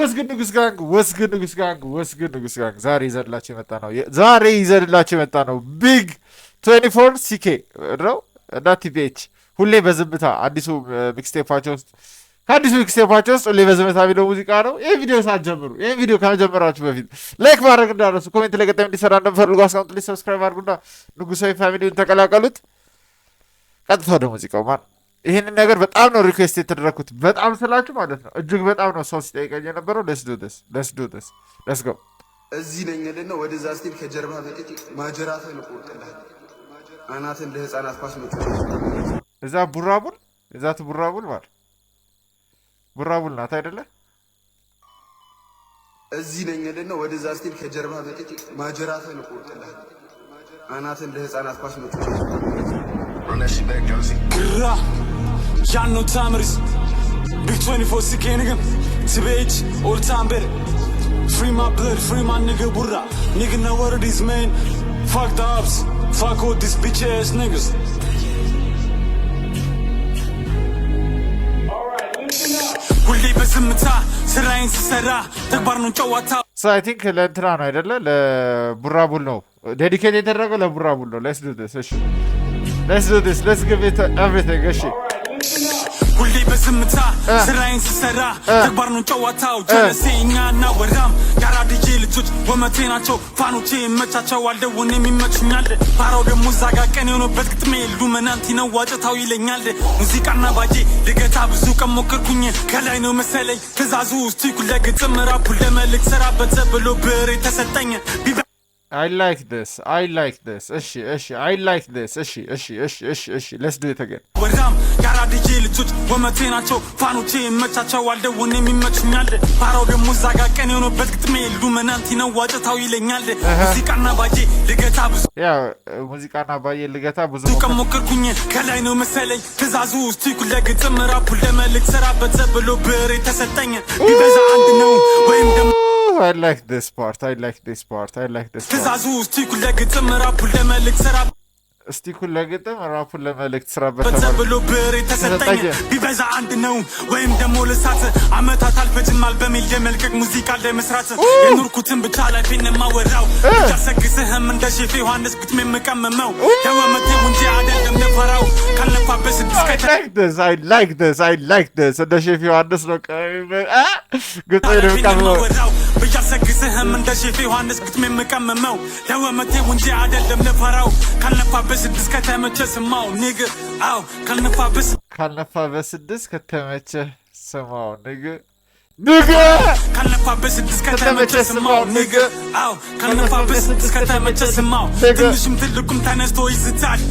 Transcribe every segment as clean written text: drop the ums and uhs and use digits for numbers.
ወስግድ ንጉስ ጋንግ ዛሬ ይዘንላችሁ የመጣ ነው ቢግ 24 ሲኬ ነው እና ቲቪኤች ሁሌ በዝምታ አዲሱ ሚክስቴፓቸው ውስጥ ሁሌ በዝምታ የሚለው ሙዚቃ ነው። ይህ ቪዲዮ ሳትጀምሩ ይህን ቪዲዮ ከመጀመራችሁ በፊት ላይክ ማድረግ እንዳረሱ፣ ኮሜንት ላይ ቀጣይ እንዲሰራ እንደምፈልጉ አስቀምጡልኝ፣ ሰብስክራይብ አድርጉና ንጉሳዊ ፋሚሊውን ተቀላቀሉት። ቀጥታ ወደ ሙዚቃው ማን ይህንን ነገር በጣም ነው ሪኩዌስት የተደረግኩት። በጣም ስላችሁ ማለት ነው እጅግ በጣም ነው ሰው ሲጠይቀኝ የነበረው። ሌትስ ዱ ዲስ ሌትስ ጎ። እዚህ ነኝ አይደለ? ወደዛ ስቲል ከጀርባ በጥቂ ማጀራትን ቆርጥልህ አናትን ለህፃናት ኳስ መጥቶ እዛ ቡራቡል ማለት ቡራቡል ናት አይደለ? እዚህ ነኝ አይደለ? ወደዛ ስቲል ከጀርባ በጥቂ ማጀራትን ቆርጥልህ አናትን ለህፃናት ኳስ መጥቶ Y'all know time it is. Big 24 CK nigga. TBH all the time better. Free my blood, free my nigga Burra. Nigga know what it is, man. Fuck the ops. Fuck all these bitch ass niggas. ሁሌ በዝምታ ስራዬን ስሰራ ተግባር ነው ጨዋታ። So I think ለእንትና ነው አይደለ? ለቡራቡል ነው ዴዲኬት የተደረገው ለቡራቡል ነው። Let's do this. Let's give it everything. እሺ ሁሌ በዝምታ ስራዬን ስሰራ ተግባር ነው ጨዋታው። ጀለሴኛና ወራም ያራድጄ ልጆች ወመቴ ናቸው። ፋኖቼ ይመቻቸዋል ደውን የሚመቹኛል። ባራው ደግሞ ዛጋ ቀን የሆነበት ግጥሜ ሉመናንቲ ነው ዋጨታው ይለኛል። ሙዚቃና ባጄ ልገታ ብዙ ቀን ሞከርኩኝ ከላይ ነው መሰለኝ ትእዛዙ ውስጥ ኩለ ግጥም ራፑ ለመልክ ሰራበት ብሎ ብሬ ተሰጠኝ። I like this. እሺ I like this. እሺ let's do it again. ወራም ያራድጄ ልጆች ወመቴ ናቸው። ፋኖቼ ይመቻቸዋል ደውን የሚመቹኛል። ባራው ደግሞ ዛጋ ቀን የሆነበት ግጥሜ ሉመናንቲ ነው ዋጨታው ይለኛል። ሙዚቃና ባጄ ልገታ ብዙ ቀን ሞከርኩኝ ከላይ ነው መሰለኝ ትእዛዙ ውስጥ ኩለ ግጥም ራፑ ለመልክ ሰራበት ብሎ ብሬ ተሰጠኝ። ቢበዛ አንድ ነው ወይም ደግሞ I like this part. ትእዛዙ ውስጥ ኩለ ግጥም ራፑ ለመልክ ሰራበት እስቲ ኩለ ግጥም ራፑን ለመልእክት ስራበት ብሎ ብሬ ተሰጠኝ። ቢበዛ አንድ ነው ወይም ደግሞ ልሳት አመታት አልፈጅማል በሚል የመልቀቅ ሙዚቃ ለመስራት የኑርኩትን ብቻ ላይ ፊን ማወራው ያሰግስህም እንደ ሼፍ ዮሐንስ ግጥም የምቀመመው ደወመቴ እንጂ አይደለም ነፈራው ካልነፋበት ስድስት I like this እንደ ሼፍ ዮሐንስ ነው ግጥም የምቀመመው ያሰግስህም እንደ ሼፍ ዮሐንስ ግጥም የምቀመመው ደወመቴ እንጂ አይደለም ነፈራው ካልነፋበት በስድስት ከተመቸ ስማው ንግ አው ካልነፋ በስድስት ከተመቸ ስማው ንግ ካልነፋ በስድስት ከተመቸ ስማው ንግ አው ካልነፋ በስድስት ከተመቸ ስማው ትንሽም ትልቁም ተነስቶ ይስታል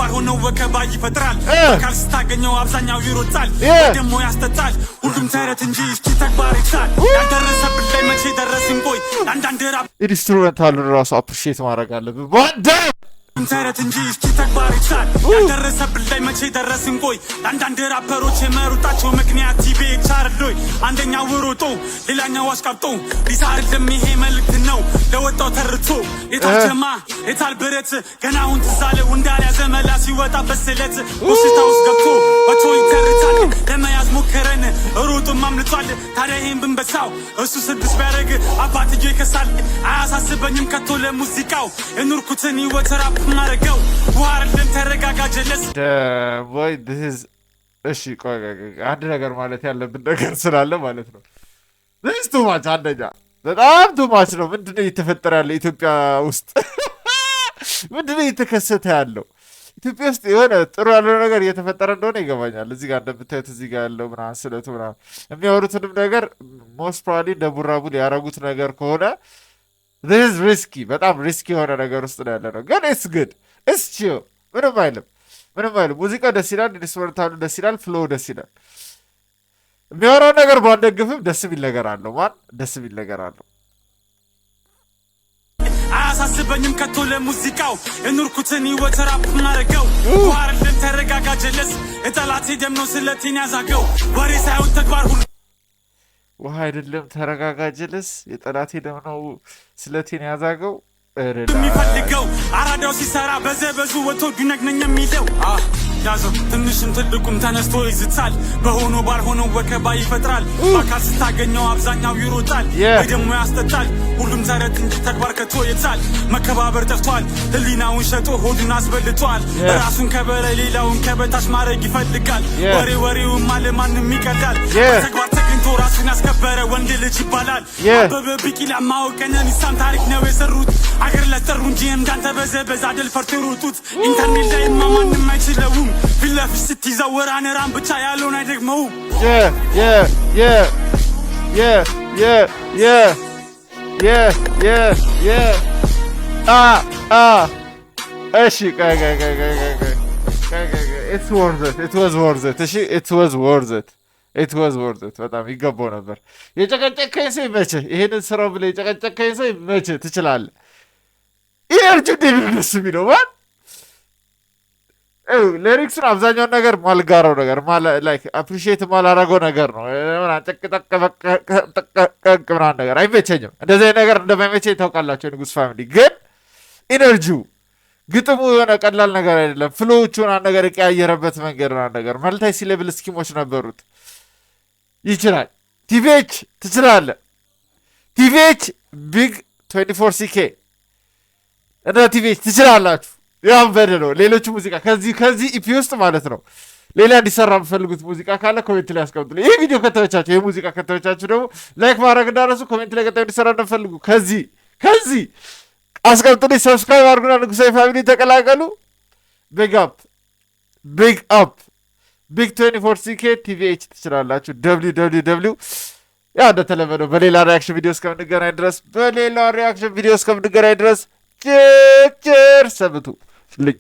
ባልሆነ ወከባ ይፈጥራል ካልስታገኘው አብዛኛው ይሮጣል ደግሞ ያስተጣል ሁሉም ተረት እንጂ እስቲ ተግባር ይቻል ያልደረሰብን ላይ መቼ ደረስን ቆይ አንዳንድ ራፕ ኢንስትሩሜንታሉን ራሱ አፕሪሺየት ማድረግ አለብን ባንዳ ተረት እንጂ እስቲ ተግባር ይቻል ያልደረሰብን ላይ መቼ ደረስን ቆይ አንዳንድ ራፐሮች የመሩጣቸው ምክንያት ቲቤች አርዶይ አንደኛው ሮጦ ሌላኛው አስቀርጦ ሊሳርልም ይሄ መልእክት ነው ለወጣው ተርቶ የታጀማ የታል ብረት ገና አሁን ትዛለው እንዳልያዘ መላ ሲወጣ በስለት ውስታ ውስጥ ገብቶ ወቶ ይተርታል ለመያዝ ሞከረን ሮጦም አምልጧል። ታዲያ ይሄን ብንበሳው እሱ ስድስት ቢያደርግ አባትዬ ይከሳል። አያሳስበኝም ከቶ ለሙዚቃው የኑርኩትን ህይወት ራፕ ማረገው ዋርልን ተረጋጋ ጀለስ ወይ እሺ ቆይ አንድ ነገር ማለት ያለብን ነገር ስላለ ማለት ነው። this too much አንደኛ በጣም too much ነው። ምንድነው እየተፈጠረ ያለው ኢትዮጵያ ውስጥ? ምንድነው እየተከሰተ ያለው ኢትዮጵያ ውስጥ? የሆነ ጥሩ ያለው ነገር እየተፈጠረ እንደሆነ ይገባኛል። እዚህ ጋር እንደምታዩት እዚህ ጋር ያለው ምናምን ስለቱ ምናምን የሚያወሩትንም ነገር ሞስት ፕሮባብሊ እንደ ቡራቡል ያረጉት ነገር ከሆነ this is risky በጣም ሪስኪ የሆነ ነገር ውስጥ ነው ያለ ነው። ግን it's good it's chill ምንም አይልም። ሙዚቃው ደስ ይላል፣ ኢንስትሩሜንታሉ ደስ ይላል፣ ፍሎው ደስ ይላል። የሚያወራው ነገር ባንደግፍም ደስ የሚል ነገር አለው። ደስ የሚል ነገር አለው። አያሳስበኝም ከቶ ለሙዚቃው የኑርኩትን ህይወት ራፕ ማረገው ዋርልን ተረጋጋ ጀለስ የጠላቴ ደም ነው ስለቴን ያዛገው ወሬ ሳይሆን ተግባር ሁሉ ውሃ አይደለም ተረጋጋ ጀለስ የጠላቴ ደም ነው ስለቴን ያዛገው የሚፈልገው አራዳው ሲሰራ በዘበዙ ወጥቶ ዱነግነኝ የሚለው ያዘው ትንሽም ትልቁም ተነስቶ ይዝታል በሆኖ ባልሆነው ወከባ ይፈጥራል በአካል ስታገኘው አብዛኛው ይሮጣል ወይ ደግሞ ያስጠጣል ሁሉም ተረት እንጂ ተግባር ከቶ የታል መከባበር ጠፍቷል ህሊናውን ሸጦ ሆዱን አስበልቷል ራሱን ከበላይ ሌላውን ከበታች ማድረግ ይፈልጋል ወሬውን ማለ ማንም ይቀዳል በተግባር ተገኝቶ ራሱን ያስከበረ ወንድ ልጅ ይባላል አበበ ቢቂላ ማወቀነን ይሳም ታሪክ ነው የሰሩት አገር ለጠሩ እንጂ እንዳንተ በዘበዛ አደል ፈርቶ ይሮጡት ኢንተርኔት ላይ ማንም አይችለውም ፊት ለፊት ስትይዘው ወራነራን ብቻ ያለውን አይደግመውም እሺ it was worth it በጣም ይገባው ነበር የጨቀጨከኝ ሰው ይመችህ ይሄንን ስራው ብለህ የጨቀጨከኝ ሰው ይመችህ ትችላለህ ኢነርጂ ደስ የሚለው ማለት ሊሪክሱን አብዛኛውን ነገር ማልጋራው ነገር ላይክ አፕሪሺየት ማላረገው ነገር ነው ጠቅ ምናምን ነገር አይመቸኝም እንደዚህ ነገር እንደማይመቸኝ ታውቃላችሁ ንጉስ ፋሚሊ ግን ኢነርጂው ግጥሙ የሆነ ቀላል ነገር አይደለም ፍሎዎቹን አንድ ነገር የቀያየረበት መንገድ ነው ነገር መልታይ ሲሌብል ስኪሞች ነበሩት ይችላል ቲቪኤች ትችላለህ ቲቪኤች ቢግ 24ck እና ቲቪኤች ትችላላችሁ ያም በደለው ሌሎች ሙዚቃ ከዚህ ኢፒ ውስጥ ማለት ነው ሌላ እንዲሰራ የምፈልጉት ሙዚቃ ካለ ኮሜንት ላይ አስቀምጡልኝ ይሄ ቪዲዮ ከተመቻችሁ ይሄ ሙዚቃ ከተመቻችሁ ደግሞ ላይክ ማድረግ እንዳረሱ ኮሜንት ላይ ቀጣይ እንዲሰራ እንደምፈልጉ ከዚህ አስቀምጡልኝ ሰብስክራይብ አድርጉና ንጉሳዊ ፋሚሊ ተቀላቀሉ ቢግ አፕ ቢግ 24ck ቲቪኤች ትችላላችሁ www ያ እንደተለመደው በሌላ ሪያክሽን ቪዲዮ እስከምንገናኝ ድረስ ቸር ሰብቱ ልኝ